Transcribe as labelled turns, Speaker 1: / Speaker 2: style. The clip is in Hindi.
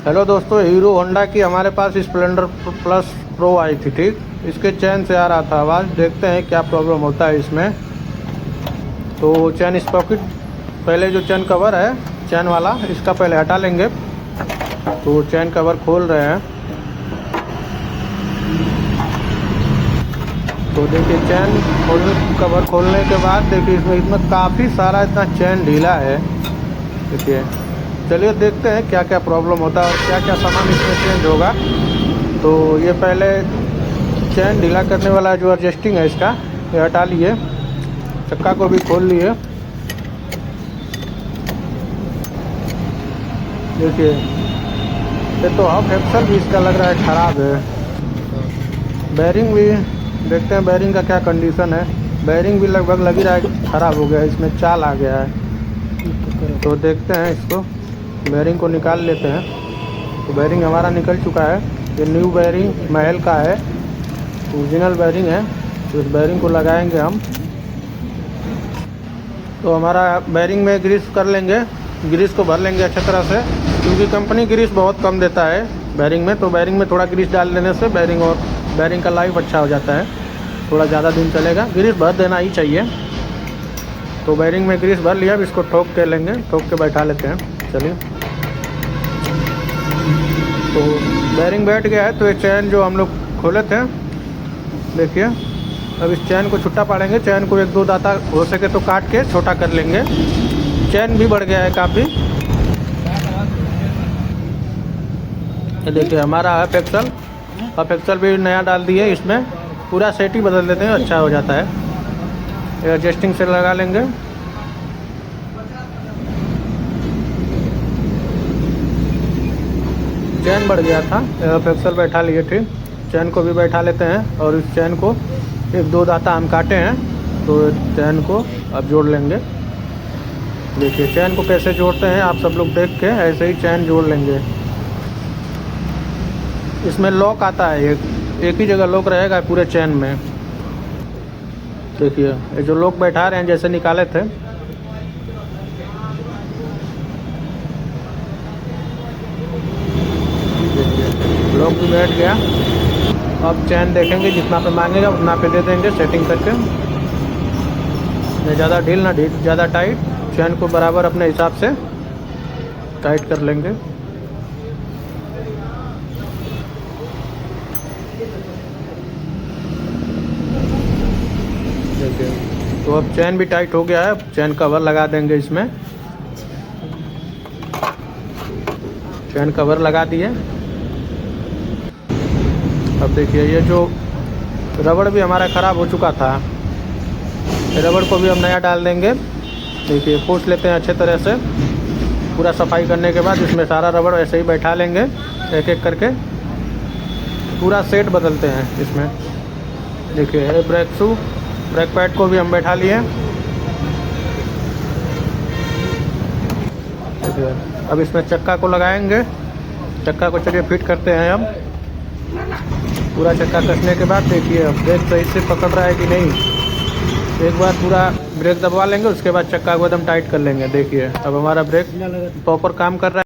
Speaker 1: हेलो दोस्तों, हीरो होंडा की हमारे पास स्प्लेंडर प्लस प्रो आई थी। ठीक, इसके चैन से आ रहा था आवाज़। देखते हैं क्या प्रॉब्लम होता है इसमें। तो चैन स्पॉकेट, पहले जो चैन कवर है चैन वाला, इसका पहले हटा लेंगे। तो चैन कवर खोल रहे हैं। तो देखिए चैन कवर खोलने के बाद देखिए इसमें काफ़ी सारा इतना चैन ढीला है। देखिए, चलिए देखते हैं क्या क्या प्रॉब्लम होता है और क्या क्या सामान इसमें चेंज होगा। तो ये पहले चैन ढीला करने वाला जो एडजस्टिंग है इसका, ये हटा लिए। चक्का को भी खोल लिए। देखिए, ये तो हाफ एक्सल भी इसका लग रहा है ख़राब है। बैरिंग भी देखते हैं, बैरिंग का क्या कंडीशन है। बैरिंग भी लगभग लग ही रहा है ख़राब हो गया है, इसमें चाल आ गया है। तो देखते हैं इसको, बैरिंग को निकाल लेते हैं। तो बैरिंग हमारा निकल चुका है। ये न्यू बैरिंग महल का है, ओरिजिनल बैरिंग है। तो इस बैरिंग को लगाएंगे हम। तो हमारा बैरिंग में ग्रीस कर लेंगे, ग्रीस को भर लेंगे अच्छी तरह से, क्योंकि कंपनी ग्रीस बहुत कम देता है बैरिंग में। तो बैरिंग में थोड़ा ग्रीस डाल देने से बैरिंग का लाइफ अच्छा हो जाता है, थोड़ा ज़्यादा दिन चलेगा। ग्रीस भर देना ही चाहिए। तो बैरिंग में ग्रीस भर लिया। अब इसको ठोक के लेंगे, ठोक के बैठा लेते हैं। चलिए, तो बैरिंग बैठ गया है। तो ये चैन जो हम लोग खोले थे, देखिए अब इस चैन को छुट्टा पाड़ेंगे। चैन को एक दो दाता हो सके तो काट के छोटा कर लेंगे। चैन भी बढ़ गया है काफ़ी। ये देखिए हमारा हाफ एक्सल भी नया डाल दिए इसमें। पूरा सेट ही बदल देते हैं, अच्छा हो जाता है। ये एडजस्टिंग से लगा लेंगे। चैन बढ़ गया था, हाफ एक्सल बैठा लिए। ठीक, चैन को भी बैठा लेते हैं। और इस चैन को एक दो दाता हम काटे हैं, तो चैन को अब जोड़ लेंगे। देखिए चैन को कैसे जोड़ते हैं आप सब लोग देख के ऐसे ही चैन जोड़ लेंगे। इसमें लॉक आता है, एक ही जगह लॉक रहेगा पूरे चैन में। देखिए ये जो लॉक बैठा रहे हैं जैसे निकाले थे, लॉक भी बैठ गया। अब चैन देखेंगे, जितना पे मांगेगा उतना पे दे देंगे सेटिंग करके। न ज़्यादा ढील ना ज़्यादा टाइट, चैन को बराबर अपने हिसाब से टाइट कर लेंगे। देखिए, तो अब चैन भी टाइट हो गया है। चैन कवर लगा देंगे इसमें। चैन कवर लगा दिए। अब देखिए ये जो रबड़ भी हमारा ख़राब हो चुका था, रबड़ को भी हम नया डाल देंगे। देखिए पोंछ लेते हैं अच्छे तरह से। पूरा सफाई करने के बाद इसमें सारा रबड़ ऐसे ही बैठा लेंगे, एक एक करके पूरा सेट बदलते हैं इसमें। देखिए ब्रेक पैड को भी हम बैठा लिए। देखिए अब इसमें चक्का को लगाएंगे। चक्का को चलिए फिट करते हैं हम। पूरा चक्का कसने के बाद देखिए अब ब्रेक सही से पकड़ रहा है कि नहीं। एक बार पूरा ब्रेक दबवा लेंगे, उसके बाद चक्का को एकदम टाइट कर लेंगे। देखिए अब हमारा ब्रेक प्रॉपर काम कर रहा है।